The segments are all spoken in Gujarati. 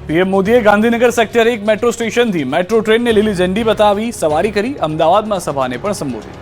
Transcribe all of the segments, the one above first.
પીએમ મોદીએ ગાંધીનગર સેક્ટર 1 મેટ્રો સ્ટેશનથી મેટ્રો ટ્રેનને લીલી ઝંડી બતાવી સવારી કરી અમદાવાદમાં સભાને પણ સંબોધી।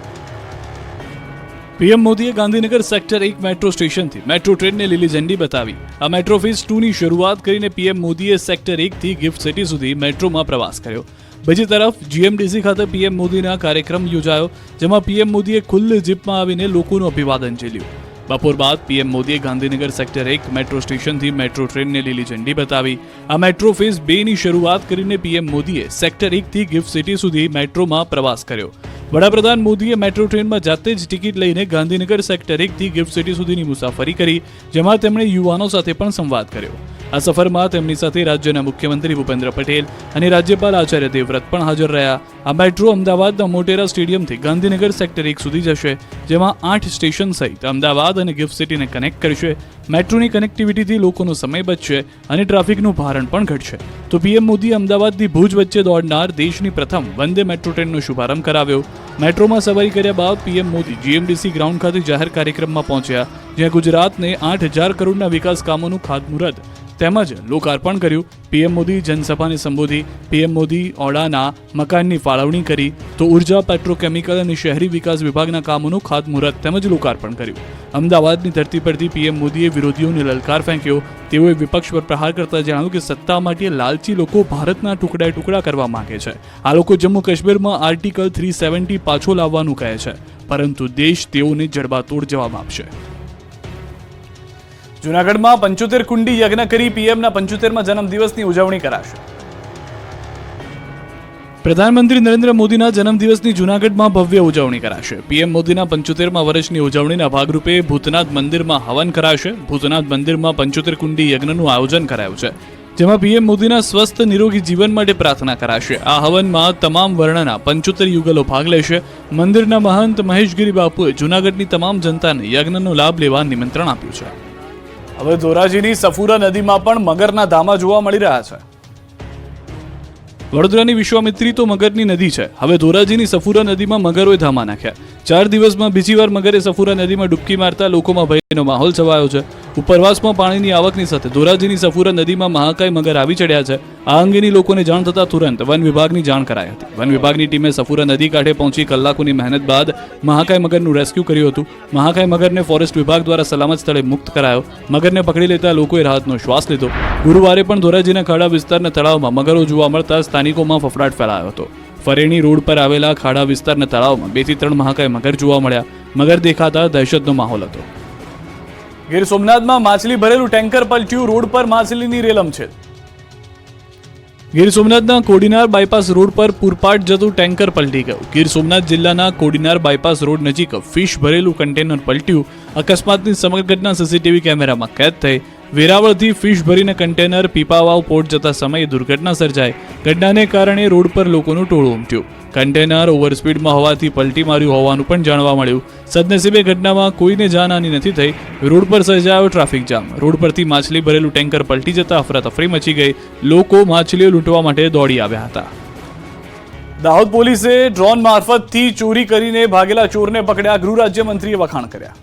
પીએમ મોદીએ ગાંધીનગર સેક્ટર 1 મેટ્રો સ્ટેશનથી મેટ્રો ટ્રેનને લીલી ઝંડી બતાવી આ મેટ્રો ફેઝ 2 ની શરૂઆત કરીને પીએમ મોદીએ સેક્ટર 1 થી ગિફ્ટ સિટી સુધી મેટ્રોમાં પ્રવાસ કર્યો। બીજી તરફ જીએમડીસી ખાતે પીએમ મોદીના કાર્યક્રમ યોજાયો, જેમાં પીએમ મોદીએ ખુલ્લી જીપમાં આવીને લોકોનું અભિવાદન ઝીલ્યું। બપોર બાદ પીએમ મોદીએ ગાંધીનગર સેક્ટર 1 મેટ્રો સ્ટેશનથી મેટ્રો ટ્રેનને લીલી ઝંડી બતાવી આ મેટ્રો ફેઝ 2 ની શરૂઆત કરીને પીએમ મોદીએ સેક્ટર 1 થી ગિફ્ટ સિટી સુધી મેટ્રોમાં પ્રવાસ કર્યો। વડાપ્રધાન મોદીએ મેટ્રો ટ્રેનમાં જાતે જ ટિકિટ લઈને ગાંધીનગર સેક્ટર 1 થી ગિફ્ટ સિટી સુધીની મુસાફરી કરી, જેમાં તેમણે યુવાનો સાથે પણ સંવાદ કર્યો। આ સફરમાં તેમની સાથે રાજ્યના મુખ્યમંત્રી ભૂપેન્દ્ર પટેલ અને રાજ્યપાલ આચાર્ય દેવવ્રત પણ હાજર રહ્યા। આ મેટ્રો અમદાવાદના મોટેરા સ્ટેડિયમથી ગાંધીનગર સેક્ટર 1 સુધી જશે, જેમાં 8 સ્ટેશન સહિત અમદાવાદ અને ગિફ્ટ સિટીને કનેક્ટ કરશે। મેટ્રોની કનેક્ટિવિટીથી લોકોનો સમય બચશે અને ટ્રાફિકનું ભારણ પણ ઘટશે। તો પીએમ મોદીએ અમદાવાદથી ભુજ વચ્ચે દોડનાર દેશની પ્રથમ વંદે મેટ્રો ટ્રેનનો શુભારંભ કરાવ્યો। મેટ્રોમાં સવારી કર્યા બાદ પીએમ મોદી જીએમડીસી ગ્રાઉન્ડ ખાતે જાહેર કાર્યક્રમમાં પહોંચ્યા, જ્યાં ગુજરાતને 8,000 કરોડના વિકાસ કામોનું ખાતમુહૂર્ત તેમજ લોકાર્પણ કર્યું। પીએમ મોદી જનસભાને સંબોધી। પીએમ મોદી ઓડાના મકાનની ફાળવણી કરી તો ઉર્જા, પેટ્રોકેમિકલ અને શહેરી વિકાસ વિભાગના કામોનું ખાતમુહૂર્ત તેમજ લોકાર્પણ કર્યું। અમદાવાદની ધરતી પરથી પીએમ મોદીએ વિરોધીઓને લલકાર ફેંક્યો। તેઓએ વિપક્ષ પર પ્રહાર કરતા જણાવ્યું કે સત્તા માટે લાલચી લોકો ભારતના ટુકડા ટુકડા કરવા માંગે છે। આ લોકો જમ્મુ કાશ્મીરમાં આર્ટિકલ 370 પાછો લાવવાનું કહે છે, પરંતુ દેશ તેઓને જડબાતોડ જવાબ આપશે। જૂનાગઢમાં 75 કુંડી યજ્ઞ કરી પીએમના 75મા જન્મદિવસની ઉજવણી કરાશે। પ્રધાનમંત્રી નરેન્દ્ર મોદીના જન્મદિવસની જૂનાગઢમાં ભવ્ય ઉજવણી કરાશે। પીએમ મોદીના 75મા વર્ષની ઉજવણીના ભાગરૂપે ભૂતનાથ મંદિરમાં હવન કરાશે। ભૂતનાથ મંદિરમાં 75 કુંડી યજ્ઞનું આયોજન કરાયું છે, જેમાં પીએમ મોદીના સ્વસ્થ નિરોગી જીવન માટે પ્રાર્થના કરાશે। આ હવનમાં તમામ વર્ણના 75 યુગલો ભાગ લેશે। મંદિરના મહંત મહેશગીરી બાપુએ જૂનાગઢની તમામ જનતાને યજ્ઞનો લાભ લેવા નિમંત્રણ આપ્યું છે। હવે ધોરાજીની સફુરા નદીમાં પણ મગરના ધામા જોવા મળી રહ્યા છે। વડોદરાની વિશ્વામિત્રી તો મગરની નદી છે। હવે ધોરાજીની સફુરા નદીમાં મગરોએ ધામા નાખ્યા। 4 દિવસમાં બીજી વાર મગરે સફુરા નદીમાં ડૂબકી મારતા લોકોમાં ભયનો માહોલ છવાયો છે। ઉપરવાસમાં પાણીની આવકની સાથે ધોરાજીની સફુરા નદીમાં મહાકાય મગર આવી ચડ્યા છે। આ અંગેની લોકોને જાણ થતાં તુરંત વન વિભાગની જાણ કરાઈ હતી। વન વિભાગની ટીમે સફુરા નદી કાંઠે પહોંચી કલાકોની મહેનત બાદ મહાકાય મગરનું રેસ્ક્યુ કર્યું હતું। મહાકાય મગરને ફોરેસ્ટ વિભાગ દ્વારા સલામત સ્થળે મુક્ત કરાયો। મગરને પકડી લેતા લોકોએ રાહતનો શ્વાસ લીધો। ગુરુવારે પણ ધોરાજીના ખાડા વિસ્તારના તળાવમાં મગરો જોવા મળતા સ્થાનિકોમાં ફફડાટ ફેલાયો હતો। ફરેણી રોડ પર આવેલા ખાડા વિસ્તારના તળાવમાં 2 થી 3 મહાકાય મગર જોવા મળ્યા। મગર દેખાતા દહેશતનો માહોલ હતો। ગીર સોમનાથમાં માછલી ભરેલું ટેન્કર પલટ્યું, રોડ પર માછલીની રેલમછેલ। ગીર સોમનાથના કોડીનાર બાયપાસ રોડ પર પૂરપાટ જતું ટેન્કર પલટી ગયું। ગીર સોમનાથ જિલ્લાના કોડીનાર બાયપાસ રોડ નજીક ફિશ ભરેલું કન્ટેનર પલટ્યું। અકસ્માતની સમગ્ર ઘટના સીસીટીવી કેમેરામાં કેદ થઈ। વેરાવળથી ફિશ ભરીને કન્ટેનર પીપાવાવ પોર્ટ જતા સમયે દુર્ઘટના સર્જાઈ। ઘટનાને કારણે રોડ પર લોકોનું ટોળું ઉમટ્યું। કન્ટેનર ઓવરસ્પીડમાં હોવાથી પલટી માર્યું હોવાનું પણ જાણવા મળ્યું। સદનસીબે ઘટનામાં કોઈને જાનહાની નથી થઈ। રોડ પર સર્જાયો ટ્રાફિક જામ। રોડ પરથી માછલી ભરેલું ટેન્કર પલટી જતા અફરાતફરી મચી ગઈ। લોકો માછલીઓ લૂંટવા માટે દોડી આવ્યા હતા। દાહોદ પોલીસે ડ્રોન મારફતથી ચોરી કરીને ભાગેલા ચોરને પકડ્યા। ગૃહ રાજ્યમંત્રીએ વખાણ કર્યા।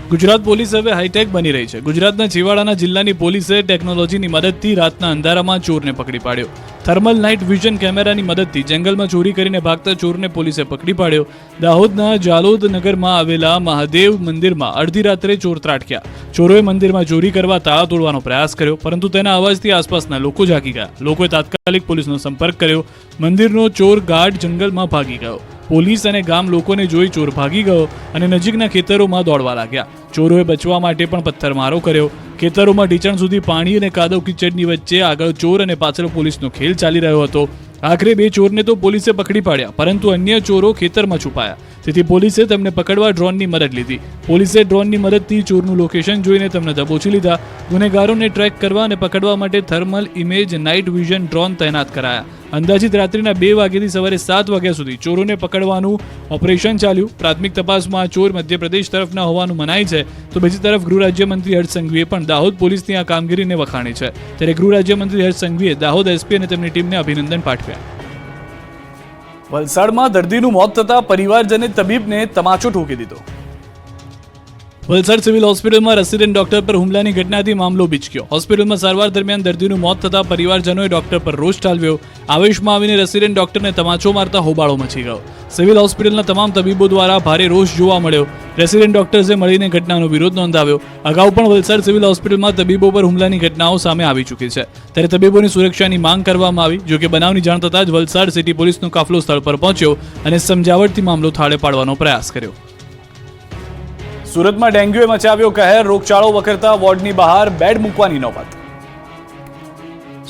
ગુજરાત પોલીસ હવે હાઈટેક બની રહી છે। ગુજરાતના છેવાડાના જિલ્લાની પોલીસે ટેકનોલોજીની મદદથી રાતના અંધારામાં ચોરને પકડી પાડ્યો। થર્મલ નાઇટ વિઝન કેમેરાની મદદથી જંગલમાં ચોરી કરીને ભાગતા ચોરને પોલીસે પકડી પાડ્યો। દાહોદના જાલોદ નગરમાં આવેલા મહાદેવ મંદિરમાં અડધી રાત્રે ચોર ત્રાટક્યા। ચોરોએ મંદિરમાં ચોરી કરવા તાળા તોડવાનો પ્રયાસ કર્યો, પરંતુ તેના અવાજથી આસપાસના લોકો જાગી ગયા। લોકોએ તાત્કાલિક પોલીસનો સંપર્ક કર્યો। મંદિરનો ચોર ગાઢ જંગલમાં ભાગી ગયો। પોલીસ અને ગામ લોકોને જોઈ ચોર ભાગી ગયો અને નજીકના ખેતરોમાં દોડવા લાગ્યા। ચોરોએ બચવા માટે પણ પથ્થરમારો કર્યો। ખેતરોમાં ઢીંચણ સુધી પાણી અને કાદવ કીચડની વચ્ચે આગળ ચોર અને પાછળ પોલીસનો ખેલ ચાલી રહ્યો હતો। આખરે 2 ચોરને તો પોલીસે પકડી પાડ્યા, પરંતુ અન્ય ચોરો ખેતરમાં છુપાયા। તેથી પોલીસે તેમને પકડવા ડ્રોનની મદદ લીધી। પોલીસે ડ્રોનની મદદથી ચોરનું લોકેશન જોઈને તેમને દબોચી લીધા। ગુનેગારોને ટ્રેક કરવા અને પકડવા માટે thermal image night vision drone તૈનાત કરાયા। અંદાજિત રાત્રિના 2 વાગ્યાથી સવારે 7 વાગ્યા સુધી ચોરોને પકડવાનું ઓપરેશન ચાલ્યું। પ્રાથમિક તપાસમાં ચોર મધ્યપ્રદેશ તરફના હોવાનું મનાય છે। તો બીજી તરફ ગૃહ રાજ્યમંત્રી હર્ષ સંઘવીએ પણ દાહોદ પોલીસની આ કામગીરીને વખાણી છે। ત્યારે ગૃહ રાજ્યમંત્રી હર્ષ સંઘવીએ દાહોદ એસપી અને તેમની ટીમને અભિનંદન પાઠવ્યા। વલસાડમાં દર્દીનું મોત થતા પરિવારજને તબીબને તમાચો ઠોકી દીધો। વલસાડ સિવિલ હોસ્પિટલમાં રેસિડેન્ટ ડોક્ટર પર હુમલાની ઘટનાથી મામલો બીચક્યો. હોસ્પિટલમાં સારવાર દરમિયાન દર્દીનું મોત થતાં પરિવારજનોએ ડોક્ટર પર રોષ ઠાલવ્યો. આવેશમાં આવીને રેસિડેન્ટ ડોક્ટરને તમાચો મારતા હોબાળો મચી ગયો. સિવિલ હોસ્પિટલના તમામ તબીબો દ્વારા ભારે રોષ જોવા મળ્યો. રેસિડેન્ટ ડોક્ટર્સે મળીને ઘટનાનો વિરોધ નોંધાવ્યો. અગાઉ પણ વલસાડ સિવિલ હોસ્પિટલમાં તબીબો પર હુમલાની ઘટનાઓ સામે આવી ચૂકી છે, ત્યારે તબીબોની સુરક્ષાની માંગ કરવામાં આવી. જોકે બનાવની જાણ થતાં જ વલસાડ સિટી પોલીસનો કાફલો સ્થળ પર પહોંચ્યો અને સમજાવટથી મામલો થાળે પાડવાનો પ્રયાસ કર્યો. સુરતમાં ડેન્ગ્યુએ મચાવ્યો કહેર. રોગચાળો વકરતા વોર્ડની બહાર બેડ મૂકવાની નોબત.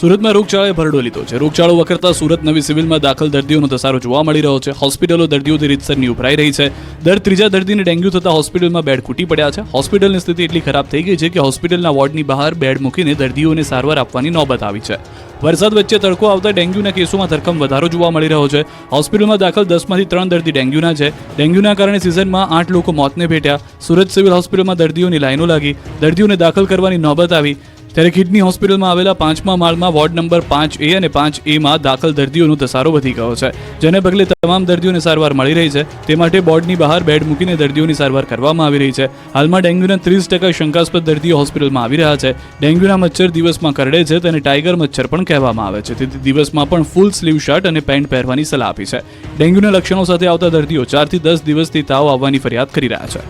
સુરતમાં રોગચાળાએ ભરડો લીધો છે. રોગચાળો વકરતા સુરત નવી સિવિલમાં દાખલ દર્દીઓનો ધસારો જોવા મળી રહ્યો છે. હોસ્પિટલો દર્દીઓથી રીતસરની ઉભરાઈ રહી છે. દર ત્રીજા દર્દીને ડેન્ગ્યુ થતા હોસ્પિટલમાં બેડ ખૂટી પડ્યા છે. હોસ્પિટલની સ્થિતિ એટલી ખરાબ થઈ ગઈ છે કે હોસ્પિટલના વોર્ડની બહાર બેડ મૂકીને દર્દીઓને સારવાર આપવાની નોબત આવી છે. વરસાદ વચ્ચે તડકો આવતા ડેન્ગ્યુના કેસોમાં ધરખમ વધારો જોવા મળી રહ્યો છે. હોસ્પિટલમાં દાખલ 10માંથી 3 દર્દી ડેન્ગ્યુના છે. ડેન્ગ્યુના કારણે સિઝનમાં 8 લોકો મોતને ભેટ્યા. સુરત સિવિલ હોસ્પિટલમાં દર્દીઓની લાઈનો લાગી. દર્દીઓને દાખલ કરવાની નોબત આવી. ત્યારે કિડની હોસ્પિટલમાં આવેલા 5મા માળમાં વોર્ડ નંબર 5A અને 5A દાખલ દર્દીઓનો ધસારો વધી ગયો છે, જેને પગલે તમામ દર્દીઓને સારવાર મળી રહી છે. તે માટે બોર્ડની બહાર બેડ મૂકીને દર્દીઓની સારવાર કરવામાં આવી રહી છે. હાલમાં ડેન્ગ્યુના 30% શંકાસ્પદ દર્દીઓ હોસ્પિટલમાં આવી રહ્યા છે. ડેન્ગ્યુના મચ્છર દિવસમાં કરડે છે, તેને ટાઈગર મચ્છર પણ કહેવામાં આવે છે. તેથી દિવસમાં પણ ફૂલ સ્લીવ શર્ટ અને પેન્ટ પહેરવાની સલાહ આપી છે. ડેન્ગ્યુના લક્ષણો સાથે આવતા દર્દીઓ 4 થી 10 દિવસથી તાવ આવવાની ફરિયાદ કરી રહ્યા છે.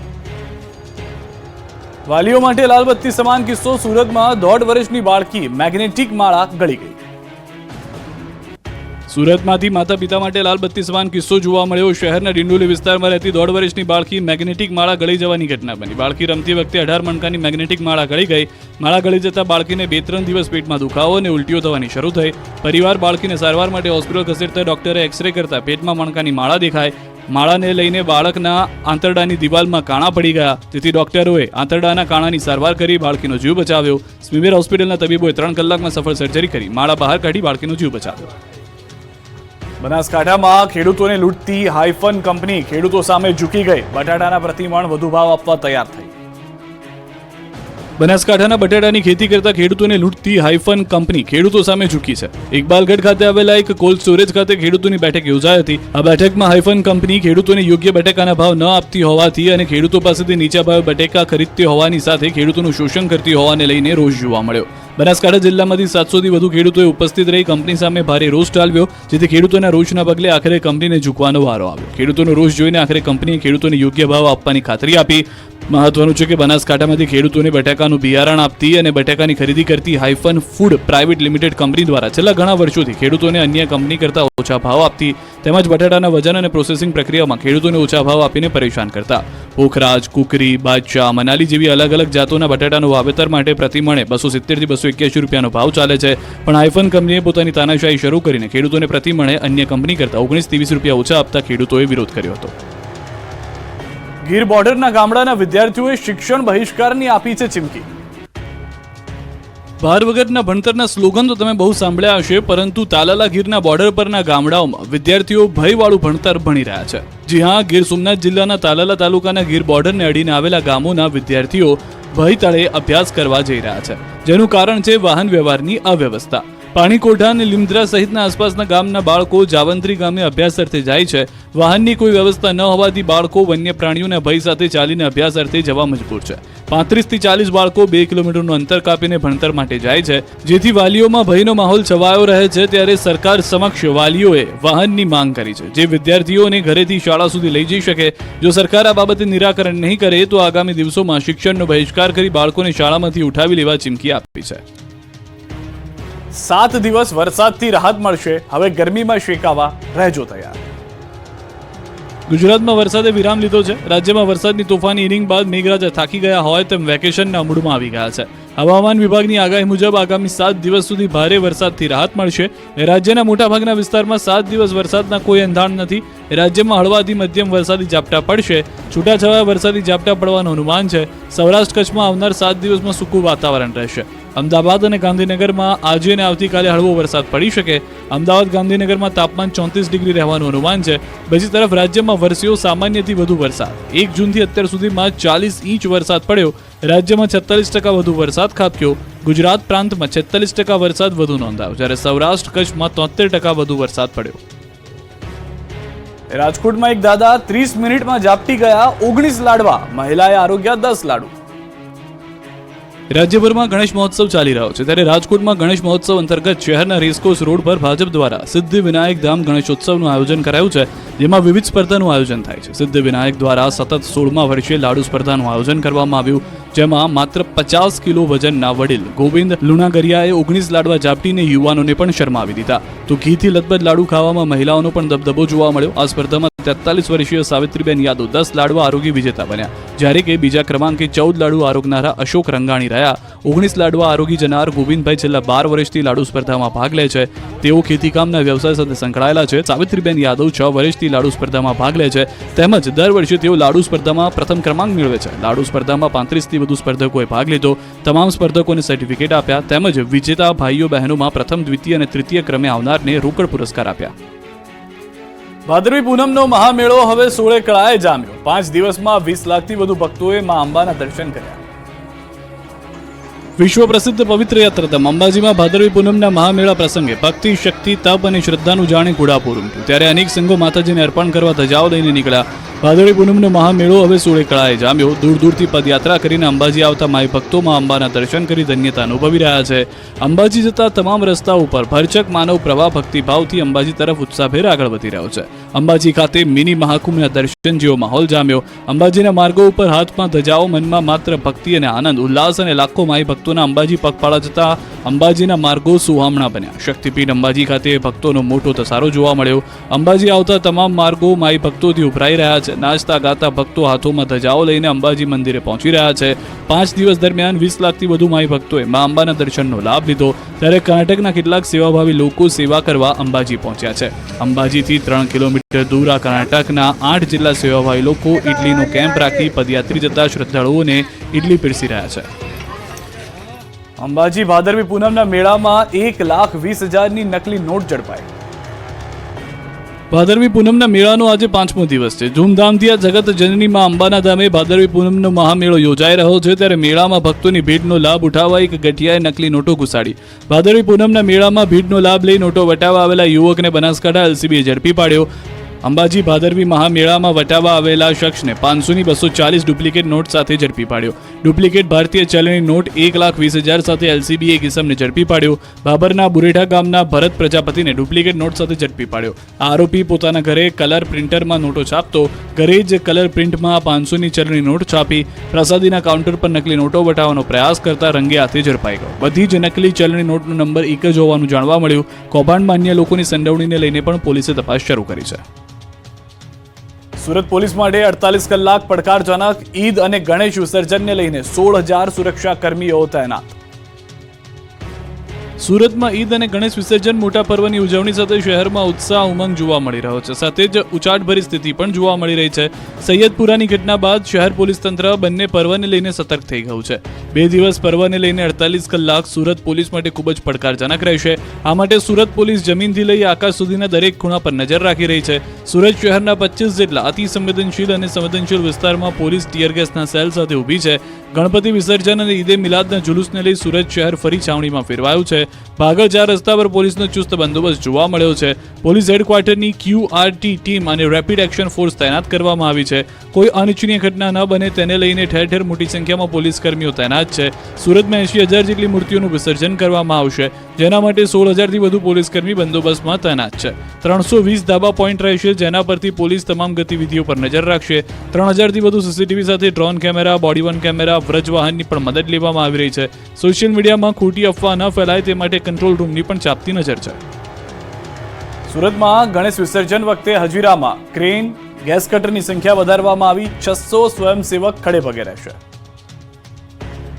વાલીઓ માટે લાલબત્તી સમાન કિસ્સો. સુરતમાં 1.5 વર્ષની બાળકી મેગ્નેટિક માળા ગળી ગઈ. સુરતમાંથી માતા પિતા માટે લાલબત્તી સમાન કિસ્સો જોવા મળ્યો. શહેરના ડિંડોલી વિસ્તારમાં રહેતી 1.5 વર્ષની બાળકી મેગ્નેટિક માળા ગળી જવાની ઘટના બની. બાળકી રમતી વખતે 18 મણકાની મેગ્નેટિક માળા ગળી ગઈ. માળા ગળી જતા બાળકીને 2-3 દિવસ પેટમાં દુખાવો અને ઉલટીઓ થવાની શરૂ થઈ. પરિવાર બાળકીને સારવાર માટે હોસ્પિટલ ખસેડતા ડોક્ટરે એક્સરે કરતા પેટમાં મણકાની માળા દેખાય. માળાને લઈને બાળકના આંતરડાની દિવાલમાં કાણા પડી ગયા. તેથી ડોક્ટરોએ આંતરડાના કાણાની સારવાર કરી બાળકીનો જીવ બચાવ્યો. સ્મીમેર હોસ્પિટલના તબીબોએ 3 કલાકમાં સફળ સર્જરી કરી માળા બહાર કાઢી બાળકીનો જીવ બચાવ્યો. બનાસકાંઠામાં ખેડૂતોને લૂંટતી હાઇફન કંપની ખેડૂતો સામે ઝૂકી ગઈ. બટાટાના પ્રતિમણ વધુ ભાવ આપવા તૈયાર થઈ. બનાસકાંઠાના બટાટાની ખેતી કરતા ખેડૂતોને લૂંટતી હાઇફન કંપની ખેડૂતો સામે ઝૂકી છે. ઇકબાલગઢ ખાતે આવેલા એક કોલ્ડ સ્ટોરેજ ખાતે ખેડૂતોની બેઠક યોજાઈ હતી. આ બેઠકમાં હાઇફન કંપની ખેડૂતોને યોગ્ય બટાકાના ભાવ ન આપતી હોવાથી અને ખેડૂતો પાસેથી નીચા ભાવે બટાકા ખરીદતી હોવાની સાથે ખેડૂતોનું શોષણ કરતી હોવાને લઈને રોષ જોવા મળ્યો. બનાસકાંઠા જિલ્લામાંથી 700થી વધુ ખેડૂતોએ ઉપસ્થિત રહી કંપની સામે ભારે રોષ ઠાલવ્યો, જેથી ખેડૂતોના રોષના પગલે આખરે કંપનીને ઝૂકવાનો વારો આવ્યો. ખેડૂતોનો રોષ જોઈને આખરે કંપનીએ ખેડૂતોને યોગ્ય ભાવ આપવાની ખાતરી આપી. મહત્વનું છે કે બનાસકાંઠામાંથી ખેડૂતોને બટાકાનું બિયારણ આપતી અને બટાકાની ખરીદી કરતી hyphen food private limited company દ્વારા છેલ્લા ઘણા વર્ષોથી ખેડૂતોને અન્ય કંપની કરતા ઓછા ભાવ આપતી તેમજ બટાટાના વજન અને પ્રોસેસિંગ પ્રક્રિયામાં ખેડૂતોને ઓછા ભાવ આપીને પરેશાન કરતા. પોખરાજ, કુકરી, બાદશાહ, મનાલી જેવી અલગ અલગ જાતોના બટાટાનું વાવેતર માટે પ્રતિમણે 270 થી 281 રૂપિયાનો ભાવ ચાલે છે. પણ હાઇફન કંપનીએ પોતાની તાનાશાહી શરૂ કરીને ખેડૂતોને પ્રતિમણે અન્ય કંપની કરતા 19 થી 20 રૂપિયા ઓછા આપતા ખેડૂતોએ વિરોધ કર્યો હતો. ગીર બોર્ડરના ગામડાના વિદ્યાર્થીઓએ શિક્ષણ બહિષ્કારની આપી છે ચીમકી. ભાર વગરના ભણતરના સ્લોગન તો તમે બહુ સાંભળ્યા હશે, પરંતુ તાલાલા ગીરના બોર્ડર પરના ગામડાઓમાં વિદ્યાર્થીઓ ભયવાળું ભણતર ભણી રહ્યા છે. જી હા, ગીર સોમનાથ જિલ્લાના તાલાલા તાલુકાના ગીર બોર્ડરને અડીને આવેલા ગામોના વિદ્યાર્થીઓ ભય તળે અભ્યાસ કરવા જઈ રહ્યા છે, જેનું કારણ છે વાહન વ્યવહારની અવ્યવસ્થા. પાણીકોઠા અને લીમદ્રા સહિતના આસપાસના ગામના બાળકો જાવંત્રી ગામે અભ્યાસ અર્થે જાય છે. વાહનની કોઈ વ્યવસ્થા ન હોવાથી બાળકો વન્ય પ્રાણીઓના ભય સાથે ચાલીને અભ્યાસ અર્થે જવા મજબૂર છે. 35 થી 40 બાળકો 2 કિલોમીટરનું અંતર કાપીને ભણતર માટે જાય છે, જેથી વાલીઓમાં ભયનો માહોલ છવાયો રહે છે. ત્યારે સરકાર સમક્ષ વાલીઓએ વાહનની માંગ કરી છે, જે વિદ્યાર્થીઓને ઘરેથી શાળા સુધી લઈ જઈ શકે. જો સરકાર આ બાબતે નિરાકરણ નહીં કરે તો આગામી દિવસોમાં શિક્ષણનો બહિષ્કાર કરી બાળકોને શાળામાંથી ઉઠાવી લેવા ચીમકી આપી છે. 7 દિવસ વરસાદથી રાહત મળશે, હવે ગરમીમાં શેકાવા રહેજો તૈયાર. ગુજરાતમાં વરસાદે વિરામ લીધો છે. રાજ્યમાં વરસાદની તોફાની ઇનિંગ બાદ મેઘરાજા થાકી ગયા હોય તેમ વેકેશનના મૂડમાં આવી ગયા છે. હવામાન વિભાગની આગાહી મુજબ આગામી 7 દિવસ સુધી ભારે વરસાદથી રાહત મળશે. રાજ્યના મોટાભાગના વિસ્તારમાં 7 દિવસ વરસાદના કોઈ એંધાણ નથી. રાજ્યમાં હળવાથી મધ્યમ વરસાદી ઝાપટા પડશે. છૂટાછવાયા વરસાદી ઝાપટા પડવાનું અનુમાન છે. સૌરાષ્ટ્ર કચ્છમાં આવનાર 7 દિવસમાં સૂકું વાતાવરણ રહેશે. અમદાવાદ અને ગાંધીનગરમાં આજે અને આવતીકાલે હળવો વરસાદ પડી શકે. અમદાવાદ, ગાંધીનગરમાં તાપમાન 34 ડિગ્રી રહેવાનું અનુમાન છે. બીજી તરફ રાજ્યમાં વરસ્યો સામાન્યથી વધુ વરસાદ. 1 જૂનથી અત્યાર સુધીમાં 40 ઇંચ વરસાદ પડ્યો. રાજ્યમાં 46% વધુ વરસાદ ખાબક્યો. ગુજરાત પ્રાંતમાં 46% વરસાદ વધુ નોંધાયો, જ્યારે સૌરાષ્ટ્ર કચ્છમાં 73% વધુ વરસાદ પડ્યો. રાજકોટમાં એક દાદા 30 મિનિટમાં ઝાપટી ગયા 19 લાડવા, મહિલાએ આરોગ્યા 10 લાડુ. રાજ્યભરમાં ગણેશ મહોત્સવ ચાલી રહ્યો છે, ત્યારે રાજકોટમાં ગણેશ મહોત્સવ અંતર્ગત શહેરના રેસકોર્સ રોડ પર ભાજપ દ્વારા સિદ્ધિ વિનાયક ધામ ગણેશોત્સવનું આયોજન કરાયું છે, જેમાં વિવિધ સ્પર્ધાનું આયોજન થાય છે. સિદ્ધિ વિનાયક દ્વારા સતત 16મા વર્ષે લાડુ સ્પર્ધાનું આયોજન કરવામાં આવ્યું, જેમાં માત્ર 50 કિલો વજનના વડીલ ગોવિંદ લુણાગરિયાએ 19 લાડવા ઝાપટીને યુવાનોને પણ શરમાવી દીધા. તો ઘીથી લથબથ લાડુ ખાવામાં મહિલાઓનો પણ દબદબો જોવા મળ્યો. આ સ્પર્ધામાં 43 વર્ષીય સાવિત્રીબેન યાદવ 10 લાડવા આરોગી વિજેતા બન્યા, જ્યારે કે બીજા ક્રમાંકે 14 લાડુ આરોગનારા અશોક રંગાણી રહ્યા. 19 લાડવા આરોગી જનાર ગોવિંદભાઈ છેલ્લા 12 વર્ષથી લાડુ સ્પર્ધામાં ભાગ લે છે. તેઓ ખેતીકામના વ્યવસાય સાથે સંકળાયેલા છે. સાવિત્રીબેન યાદવ 6 વર્ષથી લાડુ સ્પર્ધામાં ભાગ લે છે, તેમજ દર વર્ષે તેઓ લાડુ સ્પર્ધામાં પ્રથમ ક્રમાંક મેળવે છે. લાડુ સ્પર્ધામાં 35થી વધુ સ્પર્ધકોએ ભાગ લીધો. તમામ સ્પર્ધકોને સર્ટિફિકેટ આપ્યા, તેમજ વિજેતા ભાઈઓ બહેનોમાં પ્રથમ, દ્વિતીય અને તૃતીય ક્રમે આવનારને રોકડ પુરસ્કાર આપ્યા. ભાદરવી પૂનમનો મહામેળો હવે 16 કળાએ જામ્યો. 5 દિવસમાં 20 લાખથી વધુ ભક્તોએ મા અંબાના દર્શન કર્યા. વિશ્વ પ્રસિદ્ધ પવિત્ર યાત્રાધામ અંબાજીમાં ભાદરવી પૂનમના મહામેળા પ્રસંગે ભક્તિ, શક્તિ, તપ અને શ્રદ્ધાનું જાણે ઘોડાપૂર ઉમટ્યું, ત્યારે અનેક સંઘો માતાજીને અર્પણ કરવા ધજાઓ લઈને નીકળ્યા. ભાદરવી પૂનમનો મહામેળો હવે 16 કળાએ જામ્યો. દૂર દૂરથી પદયાત્રા કરીને અંબાજી આવતા માઈ ભક્તો મા અંબાના દર્શન કરી ધન્યતા અનુભવી રહ્યા છે. અંબાજી જતા તમામ રસ્તા ઉપર ભરચક માનવ પ્રવાહ ભક્તિભાવથી અંબાજી તરફ ઉત્સાહભેર આગળ વધી રહ્યો છે. અંબાજી ખાતે મિની મહાકુંભના દર્શન જેવો માહોલ જામ્યો. અંબાજીના માર્ગો ઉપર હાથમાં ધજાઓ, મનમાં માત્ર ભક્તિ અને આનંદ, ઉલ્લાસ અને લાખો માઈ ભક્તોના અંબાજી પગપાળા જતા અંબાજીના માર્ગો સુહામણા બન્યા. શક્તિપીઠ અંબાજી ખાતે ભક્તોનો મોટો ધસારો જોવા મળ્યો. અંબાજી આવતા તમામ માર્ગો માઈ ભક્તોથી ઉભરાઈ રહ્યા છે. નાચતા ગાતા ભક્તો હાથોમાં ધજાઓ લઈને અંબાજી મંદિરે પહોંચી રહ્યા છે. 5 દિવસ દરમિયાન 20 લાખથી વધુ માઈ ભક્તોએ મા અંબાના દર્શનનો લાભ લીધો, ત્યારે કર્ણાટકના કેટલાક સેવાભાવી લોકો સેવા કરવા અંબાજી પહોંચ્યા છે. અંબાજીથી 3 કિલોમીટર દૂર આ કર્ણાટકના 8 જેટલા સેવાભાવી લોકો ઇડલીનો કેમ્પ રાખી પદયાત્રી જતા શ્રદ્ધાળુઓને ઇડલી પીરસી રહ્યા છે. અંબાજી ભાદરવી પૂનમના મેળામાં 1,20,000ની નકલી નોટ ઝડપાઈ. ભાદરવી પૂનમના મેળાનો આજે 5મો દિવસ છે. ધૂમધામથી આ જગત જનની માં અંબાના ધામે ભાદરવી પૂનમનો મહામેળો યોજાઈ રહ્યો છે, ત્યારે મેળામાં ભક્તોની ભીડનો લાભ ઉઠાવવા એક ગઠિયાએ નકલી નોટો ઘુસાડી. ભાદરવી પૂનમના મેળામાં ભીડનો લાભ લઈ નોટો વટાવવા આવેલા યુવકને બનાસકાંઠા એલસીબીએ ઝડપી પાડ્યો. અંબાજી ભાદરવી મહામેળામાં વટાવવા આવેલા શખ્સને 500ની 240 ડુપ્લિકેટ નોટ સાથે ઝડપી પાડ્યો. ડુપ્લિકેટ ભારતીય ચલણી નોટ 1,20,000 સાથે એલસીબીએ એક ઇસમને ઝડપી પાડ્યો. બાબરના બુરેઠા ગામના ભરત પ્રજાપતિને ડુપ્લિકેટ નોટ સાથે ઝડપી પાડ્યો. આરોપી પોતાના ઘરે કલર પ્રિન્ટરમાં નોટો છાપતો, ઘરે જ કલર પ્રિન્ટમાં 500ની ચલણી નોટ છાપી પ્રસાદીના કાઉન્ટર પર નકલી નોટો વટાવવાનો પ્રયાસ કરતા રંગે હાથે ઝડપાઈ ગયો. બધી જ નકલી ચલણી નોટનો નંબર એક જ હોવાનું જાણવા મળ્યું. કૌભાંડમાં અન્ય લોકોની સંડોવણીને લઈને પણ પોલીસે તપાસ શરૂ કરી છે. સુરત પોલીસ માટે 48 કલાક પડકારજનક. ઈદ અને ગણેશ વિસર્જનને લઈને 16,000 સુરક્ષા કર્મીઓ તૈનાત. સુરતમાં ઈદ અને ગણેશ વિસર્જન મોટા પર્વની ઉજવણી સાથે શહેરમાં ઉત્સાહ, ઉમંગ જોવા મળી રહ્યો છે. સાથે જ ઉચાટભરી સ્થિતિ પણ જોવા મળી રહી છે. સૈયદપુરાની ઘટના બાદ શહેર પોલીસ તંત્ર બંને પર્વને લઈને સતર્ક થઈ ગયું છે. 2 દિવસ પર્વને લઈને 48 કલાક સુરત પોલીસ માટે ખૂબ જ પડકારજનક રહેશે. આ માટે સુરત પોલીસ જમીનથી લઈ આકાશ સુધીના દરેક ખૂણા પર નજર રાખી રહી છે. સુરત શહેરના 25 જેટલા અતિ સંવેદનશીલ અને સંવેદનશીલ વિસ્તારમાં પોલીસ ટીયર ગેસના સેલ સાથે ઊભી છે. ગણપતિ વિસર્જન અને ઈદે મિલાદના જુલુસને લઈ સુરત શહેર ફરી છાવણીમાં ફેરવાયું છે. ભાગળ 4 રસ્તા પર પોલીસનો ચુસ્ત બંદોબસ્ત જોવા મળ્યો છે. પોલીસ હેડક્વાર્ટરની QRT ટીમ અને રેપિડ એક્શન ફોર્સ તૈનાત કરવામાં આવી છે. કોઈ અનિચ્છનીય ઘટના ન બને તેને લઈને ઠેર ઠેર મોટી સંખ્યામાં પોલીસ કર્મીઓ તૈનાત છે. સુરતમાં 80,000 જેટલી મૂર્તિઓનું વિસર્જન કરવામાં આવશે, જેના માટે 16,000થી વધુ પોલીસ કર્મી બંદોબસ્તમાં તૈનાત છે. 320 ધાબા પોઈન્ટ રહેશે, જેના પરથી પોલીસ તમામ ગતિવિધિઓ પર નજર રાખશે. 3,000થી વધુ સીસીટીવી સાથે drone camera, body worn camera, વ્રજવાહનની પણ મદદ લેવામાં આવી રહી છે. સોશિયલ મીડિયામાં ખોટી અફવા ન ફેલાય તે માટે કંટ્રોલ રૂમની પણ ચાંપતી નજર છે. સુરતમાં ગણેશ વિસર્જન વખતે હજીરામાં ક્રેન, ગેસ કટરની સંખ્યા વધારવામાં આવી. 600 સ્વયંસેવક ખડે પગે રહેશે.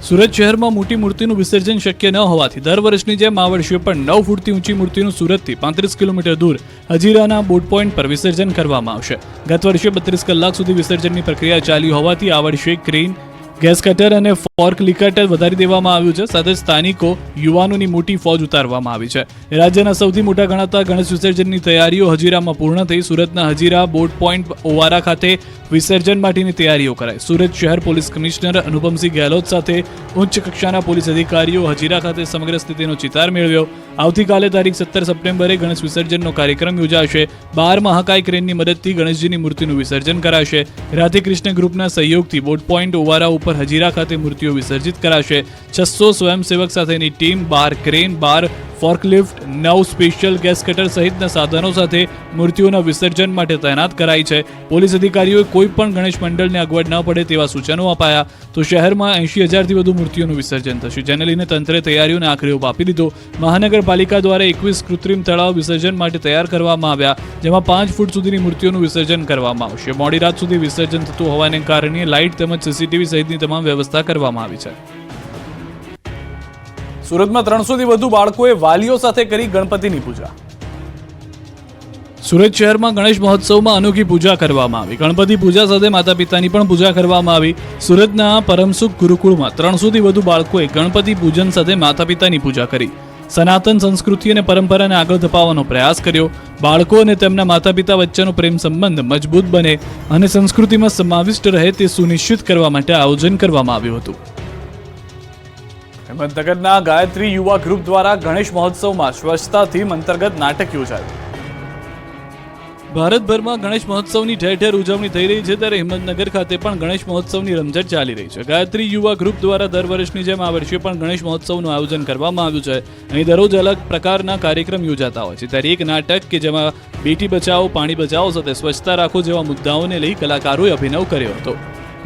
સુરત શહેરમાં મોટી મૂર્તિનું વિસર્જન શક્ય ન હોવાથી દર વર્ષની જેમ આ વર્ષે પણ 9 ફૂટથી ઊંચી મૂર્તિનું સુરતથી 35 કિલોમીટર દૂર હજીરાના બોટ પોઈન્ટ પર વિસર્જન કરવામાં આવશે. ગત વર્ષે 32 કલાક સુધી વિસર્જનની પ્રક્રિયા ચાલી હોવાથી આ વર્ષે ક્રેન, ગેસ કટર અને પોર્ક લિકર વધારી દેવામાં આવ્યું છે. સાથે સ્થાનિકો યુવાનોની મોટી ફોજ ઉતારવામાં આવી છે. રાજ્યના સૌથી મોટા ગણાતા ગણેશ વિસર્જનની તૈયારીઓ હજીરામાં પૂર્ણ થઈ. સુરતના હજીરા બોટ પોઈન્ટ ઓવારા ખાતે વિસર્જન માટેની તૈયારીઓ કરાઈ. સુરત શહેર પોલીસ કમિશનર અનુપમસિંહ ગેહલોત સાથે ઉચ્ચ કક્ષાના પોલીસ અધિકારીઓ હજીરા ખાતે સમગ્ર સ્થિતિનો ચિતાર મેળવ્યો. આવતીકાલે તારીખ 17 સપ્ટેમ્બરે ગણેશ વિસર્જનનો કાર્યક્રમ યોજાશે. 12 મહાકાય ક્રેનની મદદથી ગણેશજીની મૂર્તિનું વિસર્જન કરાશે. રાધે કૃષ્ણ ગ્રુપના સહયોગથી બોટ પોઈન્ટ ઓવારા ઉપર હજીરા ખાતે મૂર્તિઓ વિસર્જિત કરાશે. 600 સ્વયંસેવક સાથેની team, 12 crane, 12 ફોર્કલિફ્ટ, 9 special gas cutter સહિતના સાધનો સાથે મૂર્તિઓના વિસર્જન માટે તૈનાત કરાઈ છે. પોલીસ અધિકારીઓએ કોઈ પણ ગણેશ મંડળને અગવડ ન પડે તેવા સૂચનો અપાયા. તો શહેરમાં 80,000થી વધુ મૂર્તિઓનું વિસર્જન થશે, જેને લઈને તંત્રે તૈયારીઓને આખરી ઓપ આપી દીધો. મહાનગરપાલિકા દ્વારા 21 કૃત્રિમ તળાવ વિસર્જન માટે તૈયાર કરવામાં આવ્યા, જેમાં 5 ફૂટ સુધીની મૂર્તિઓનું વિસર્જન કરવામાં આવશે. મોડી રાત સુધી વિસર્જન થતું હોવાને કારણે લાઇટ તેમજ સીસીટીવી સહિતની તમામ વ્યવસ્થા કરવામાં આવી છે. સુરતમાં 300થી વધુ બાળકોએ વાલીઓ સાથે કરી ગણપતિની પૂજા. સુરત શહેરમાં ગણેશ મહોત્સવમાં અનોખી પૂજા કરવામાં આવી. ગણપતિ પૂજા સાથે માતા પિતાની પણ પૂજા કરવામાં આવી. સુરતના પરમસુખ ગુરુકુળમાં 300થી વધુ બાળકોએ ગણપતિ પૂજન સાથે માતા પિતાની પૂજા કરી. સનાતન સંસ્કૃતિ અને પરંપરાને આગળ ધપાવવાનો પ્રયાસ કર્યો. બાળકો અને તેમના માતા પિતા વચ્ચેનો પ્રેમ સંબંધ મજબૂત બને અને સંસ્કૃતિમાં સમાવિષ્ટ રહે તે સુનિશ્ચિત કરવા માટે આયોજન કરવામાં આવ્યું હતું. હિંમતનગરના ગાયત્રી યુવા ગ્રુપ દ્વારા ગણેશ મહોત્સવમાં સ્વચ્છતા થીમ અંતર્ગત નાટક યોજાયું. ભારતભરમાં ગણેશ મહોત્સવની ઠેર ઠેર ઉજવણી થઈ રહી છે, ત્યારે હિંમતનગર ખાતે પણ ગણેશ મહોત્સવની રમઝટ ચાલી રહી છે. ગાયત્રી યુવા ગ્રુપ દ્વારા દર વર્ષની જેમ આ વર્ષે પણ ગણેશ મહોત્સવનું આયોજન કરવામાં આવ્યું છે. અહીં દરરોજ અલગ પ્રકારના કાર્યક્રમ યોજાતા હોય છે, ત્યારે એક નાટક કે જેમાં બેટી બચાવો પાણી બચાવો સાથે સ્વચ્છતા રાખો જેવા મુદ્દાઓને લઈ કલાકારોએ અભિનવ કર્યો હતો.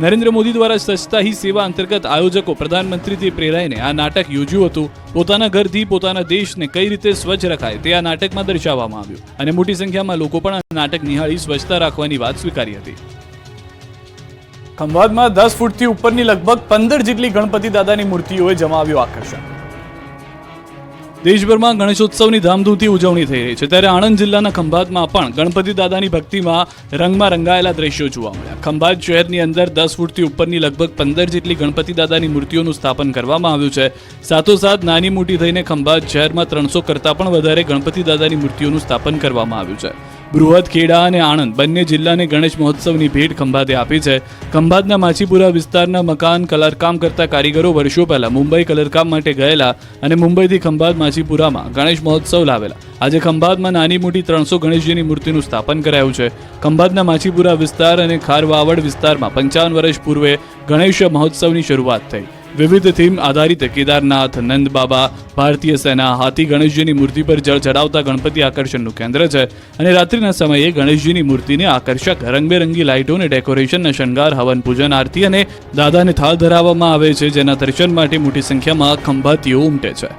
નરેન્દ્ર મોદી દ્વારા સ્વચ્છતા હી સેવા અંતર્ગત આયોજકો પ્રધાનમંત્રીથી પ્રેરાઈને આ નાટક યોજ્યું હતું. પોતાના ઘરથી પોતાના દેશને કઈ રીતે સ્વચ્છ રખાય તે આ નાટકમાં દર્શાવવામાં આવ્યું અને મોટી સંખ્યામાં લોકો પણ આ નાટક નિહાળી સ્વચ્છતા રાખવાની વાત સ્વીકારી હતી. ખંભાતમાં 10 ફૂટથી ઉપરની લગભગ 15 જેટલી ગણપતિ દાદાની મૂર્તિઓએ જમાવ્યું આકર્ષણ. દેશભરમાં ગણેશોત્સવની ધામધૂમથી ઉજવણી થઈ રહી છે, ત્યારે આણંદ જિલ્લાના ખંભાતમાં પણ ગણપતિ દાદાની ભક્તિમાં રંગમાં રંગાયેલા દ્રશ્યો જોવા મળ્યા. ખંભાત શહેરની અંદર 10 ફૂટથી ઉપરની લગભગ 15 જેટલી ગણપતિ દાદાની મૂર્તિઓનું સ્થાપન કરવામાં આવ્યું છે. સાથોસાથ નાની મોટી થઈને ખંભાત શહેરમાં 300 કરતાં પણ વધારે ગણપતિ દાદાની મૂર્તિઓનું સ્થાપન કરવામાં આવ્યું છે. બૃહદ, ખેડા અને આણંદ બંને જિલ્લાને ગણેશ મહોત્સવની ભેટ ખંભાતે આપી છે. ખંભાતના માછીપુરા વિસ્તારના મકાન કલરકામ કરતા કારીગરો વર્ષો પહેલા મુંબઈ કલરકામ માટે ગયેલા અને મુંબઈથી ખંભાત માછીપુરામાં ગણેશ મહોત્સવ લાવેલા. આજે ખંભાતમાં નાની મોટી 300 ગણેશજીની મૂર્તિનું સ્થાપન કરાયું છે. ખંભાતના માછીપુરા વિસ્તાર અને ખારવાવડ વિસ્તારમાં 55 વર્ષ પૂર્વે ગણેશ મહોત્સવની શરૂઆત થઈ. વિવિધ થીમ આધારિત કેદારનાથ, નંદ બાબા, ભારતીય સેના, હાથી ગણેશજીની મૂર્તિ પર જળ ચડાવતા ગણપતિ આકર્ષણનું કેન્દ્ર છે અને રાત્રિના સમયે ગણેશજીની મૂર્તિને આકર્ષક રંગબેરંગી લાઇટો અને ડેકોરેશનના શણગાર, હવન પૂજન, આરતી અને દાદાને થાળ ધરાવવામાં આવે છે, જેના દર્શન માટે મોટી સંખ્યામાં ખંભાતીઓ ઉમટે છે.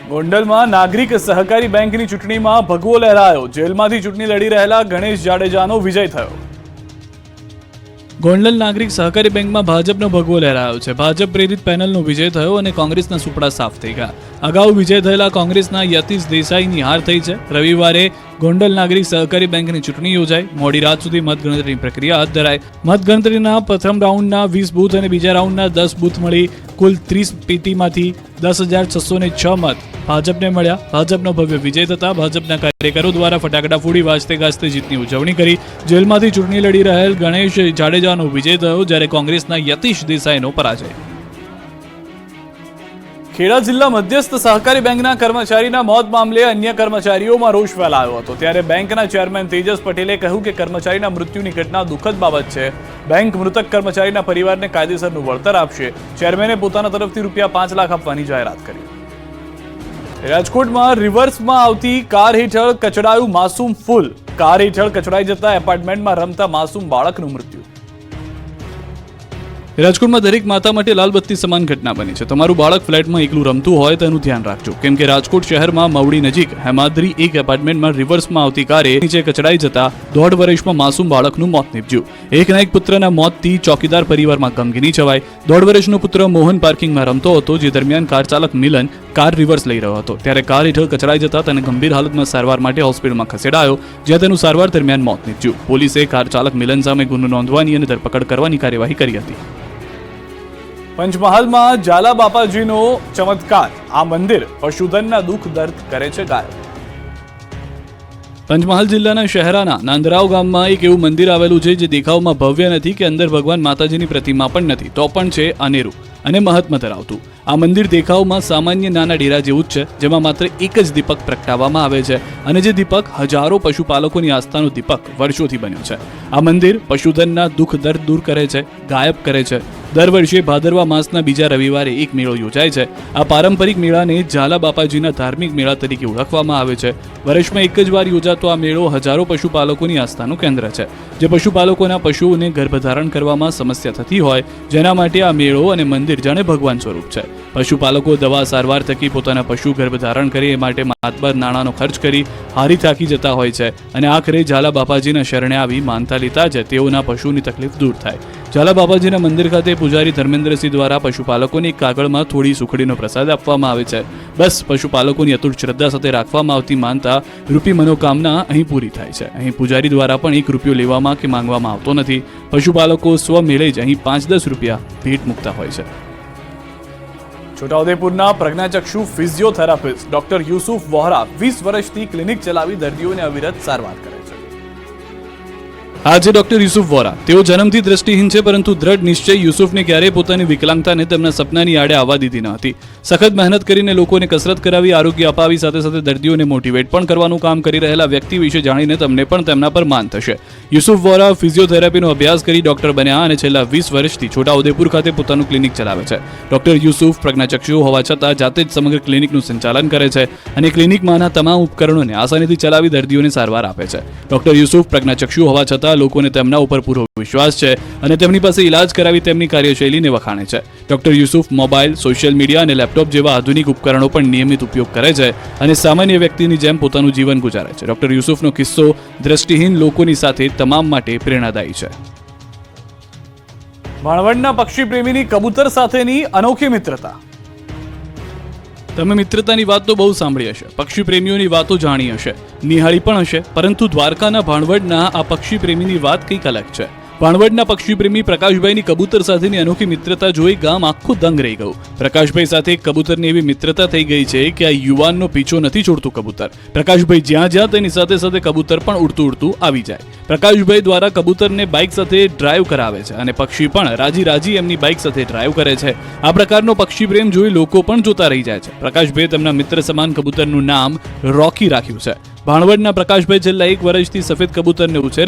ગોંડલમાં નાગરિક સહકારી બેંકની ચૂંટણીમાં ભગવો લહેરાયો. જેલમાંથી ચૂંટણી લડી રહેલા ગણેશ જાડેજાનો વિજય થયો. ગોંડલ નાગરિક સહકારી બેંકમાં ભાજપનો ભગવો લહેરાયો છે. ભાજપ પ્રેરિત પેનલનો વિજય થયો અને કોંગ્રેસના સુપડા સાફ થઈ ગયા. અગાઉ વિજય થયેલા કોંગ્રેસના યતીશ દેસાઈની હાર થઈ છે. રવિવારે ગોંડલ નાગરિક સહકારી બેંકની ચૂંટણી યોજાઈ. મોડી રાત સુધી મતગણતરીની પ્રક્રિયા હાથ ધરાઈ. મતગણતરીના પ્રથમ રાઉન્ડના 20 બૂથ અને બીજા રાઉન્ડના 10 બૂથ મળી કુલ 30 પેટીમાંથી 10,606 મત ભાજપને મળ્યા. ભાજપનો ભવ્ય વિજય થતા ભાજપના કાર્યકરો દ્વારા ફટાકડા ફોડી વાજતે ગાજતે જીતની ઉજવણી કરી. જેલમાંથી ચૂંટણી લડી રહેલ ગણેશ જાડેજાનો વિજય થયો, જ્યારે કોંગ્રેસના યતીશ દેસાઈનો પરાજય. ખેડા જિલ્લા મધ્યસ્થ સહકારી બેંકના કર્મચારીના મોત મામલે અન્ય કર્મચારીઓમાં રોષ ફેલાયો હતો, ત્યારે બેંકના ચેરમેન તેજસ પટેલે કહ્યું કે કર્મચારીના મૃત્યુની ઘટના દુઃખદ બાબત છે. બેંક મૃતક કર્મચારીના પરિવારને કાયદેસરનું વળતર આપશે. ચેરમેને પોતાના તરફથી ₹5 લાખ આપવાની જાહેરાત કરી. રાજકોટમાં રિવર્સમાં આવતી કાર હેઠળ કચડાયું માસૂમ ફૂલ. કાર હેઠળ કચડાઈ જતા એપાર્ટમેન્ટમાં રમતા માસૂમ બાળકનું મૃત્યુ. રાજકોટમાં દરેક માતા માટે લાલબત્તી સમાન ઘટના બની છે. તમારું બાળક ફ્લેટમાં એકલું રમતું હોય તેનું ધ્યાન રાખજો, કેમ કે રાજકોટ શહેરમાં મવડી નજીક હેમાદ્રી એક એપાર્ટમેન્ટમાં રિવર્સમાં આવતી કારે નીચે કચડાઈ જતા 1.5 વર્ષમાં માસૂમ બાળકનું મોત નીપજ્યું. એકના એક પુત્રના મોતથી ચોકીદાર પરિવારમાં ગમગીની છવાઈ. 1.5 વર્ષનો પુત્ર મોહન પાર્કિંગમાં રમતો હતો, જે દરમિયાન કાર ચાલક મિલન કાર રિવર્સ લઈ રહ્યો હતો, ત્યારે કાર હેઠળ કચડાઈ જતા તેને ગંભીર હાલતમાં સારવાર માટે હોસ્પિટલમાં ખસેડાયો, જ્યાં તેનું સારવાર દરમિયાન મોત નીપજ્યું. પોલીસે કાર ચાલક મિલન સામે ગુનો નોંધવાની અને ધરપકડ કરવાની કાર્યવાહી કરી હતી. પંચમહાલમાં ઝાલા બાપાજીનો ચમત્કાર, આ મંદિર પશુધનના દુઃખ દર્દ કરે છે ગાયબ. પંચમહાલ જિલ્લાના શહેરાના નાંદરાવ ગામમાં એક એવું મંદિર આવેલું છે જે દેખાવમાં ભવ્ય નથી કે અંદર ભગવાન માતાજીની પ્રતિમા પણ નથી, તો પણ છે અનેરું અને મહત્વ ધરાવતું. આ મંદિર દેખાવમાં સામાન્ય નાના ડેરા જેવું જ છે, જેમાં માત્ર એક જ દીપક પ્રગટાવવામાં આવે છે અને જે દીપક હજારો પશુપાલકોની આસ્થાનો દીપક વર્ષોથી બન્યો છે. આ મંદિર પશુધનના દુઃખ દર્દ દૂર કરે છે, ગાયબ કરે છે. દર વર્ષે ભાદરવા માસના બીજા રવિવારે એક મેળો યોજાય છે. આ પારંપરિક મેળાને ઝાલા બાપાજીના ધાર્મિક મેળા તરીકે ઓળખવામાં આવે છે. વર્ષમાં એક જ વાર યોજાતો આ મેળો હજારો પશુપાલકોની આસ્થાનું કેન્દ્ર છે, જે પશુપાલકોના પશુઓને ગર્ભધારણ કરવામાં સમસ્યા થતી હોય, જેના માટે આ મેળો અને મંદિર જાણે ભગવાન સ્વરૂપ છે. પશુપાલકો દવા સારવાર થકી પોતાના પશુ ગર્ભધારણ કરે એ માટે માતબર નાણાંનો ખર્ચ કરી હારી થાકી જતા હોય છે અને આખરે ઝાલા બાપાજીના શરણે આવી માનતા લેતા જ તેઓના પશુની તકલીફ દૂર થાય. ઝાલા બાપાજીના મંદિર ખાતે પૂજારી ધર્મેન્દ્રસિંહ દ્વારા પશુપાલકોની કાગળમાં થોડી સુખડીનો પ્રસાદ આપવામાં આવે છે. બસ પશુપાલકોની અતૂટ શ્રદ્ધા સાથે રાખવામાં આવતી માનતા રૂપી મનોકામના અહીં પૂરી થાય છે. અહીં પૂજારી દ્વારા પણ 1 રૂપિયો લેવામાં કે માંગવામાં આવતો નથી. પશુપાલકો સ્વમેળે જ અહીં 5-10 રૂપિયા ભેટ મૂકતા હોય છે. છોટાઉદેપુરના પ્રજ્ઞાચક્ષુ ફિઝિયોથેરાપિસ્ટ ડોક્ટર યુસુફ વોહરા 20 વર્ષથી ક્લિનિક ચલાવી દર્દીઓને અવિરત સારવાર કરે છે. આજે ડોક્ટર યુસુફ વોરા, તેઓ જન્મથી દ્રષ્ટિહીન છે, પરંતુ દ્રઢ નિશ્ચય યુસુફને ક્યારેય પોતાની વિકલાંગતાને તેમના સપનાની આડે આવવા દીધી ન હતી. સખત મહેનત કરીને લોકોને કસરત કરાવી, આરોગ્ય અપાવી, સાથે સાથે દર્દીઓને મોટિવેટ પણ કરવાનું કામ કરી રહેલા વ્યક્તિ વિશે જાણીને તમને પણ તેમના પર માન થશે. યુસુફ વોરા ફિઝિયોથેરાપીનો અભ્યાસ કરી ડોક્ટર બન્યા અને છેલ્લા 20 વર્ષથી છોટાઉદેપુર ખાતે પોતાનું ક્લિનિક ચલાવે છે. ડોક્ટર યુસુફ પ્રજ્ઞાચક્ષુ હોવા છતાં જાતે જ સમગ્ર ક્લિનિકનું સંચાલન કરે છે અને ક્લિનિકમાંના તમામ ઉપકરણોને આસાનીથી ચલાવી દર્દીઓને સારવાર આપે છે. ડોક્ટર યુસુફ પ્રજ્ઞાચક્ષુ હોવા છતાં લોકોને તેમના ઉપર પૂરો વિશ્વાસ છે અને તેમની પાસે ઇલાજ કરાવી તેમની કાર્યશૈલીને વખાણે છે. Doctor Yusuf mobile, social media અને લેપટોપ જેવા આધુનિક ઉપકરણો પણ નિયમિત ઉપયોગ કરે છે અને સામાન્ય વ્યક્તિની જેમ પોતાનું જીવન ગુજારે છે. ડોક્ટર યુસુફનો કિસ્સો દ્રષ્ટિહીન લોકોની સાથે તમામ માટે પ્રેરણાદાયી છે. ભાણવડના પક્ષી પ્રેમીની કબૂતર સાથેની અનોખી મિત્રતા. તમે મિત્રતાની વાત તો બહુ સાંભળી હશે, પક્ષી પ્રેમીઓની વાતો જાણી હશે, નિહાળી પણ હશે, પરંતુ દ્વારકાના ભાણવડના આ પક્ષી પ્રેમીની વાત કંઈક અલગ છે. ભાણવડના પક્ષી પ્રેમી પ્રકાશભાઈની કબૂતર સાથેની અનોખી મિત્રતા જોઈ ગામ આખું દંગ રહી ગયું. પ્રકાશભાઈ સાથે કબૂતરની એવી મિત્રતા થઈ ગઈ છે કે આ યુવાનનો પીછો નથી છોડતું કબૂતર. પ્રકાશભાઈ જ્યાં જ્યાં તેની સાથે સાથે કબૂતર પણ ઉડતું આવી જાય. પ્રકાશભાઈ દ્વારા કબૂતરને બાઇક સાથે ડ્રાઈવ કરાવે છે અને પક્ષી પણ રાજી એમની બાઇક સાથે ડ્રાઈવ કરે છે. આ પ્રકારનો પક્ષી પ્રેમ જોઈ લોકો પણ જોતા રહી જાય છે. પ્રકાશભાઈ તેમના મિત્ર સમાન કબૂતરનું નામ રોકી રાખ્યું છે. ભાણવડના પ્રકાશભાઈ છેલ્લા 1 વર્ષથી સફેદ કબૂતરને ઉછેર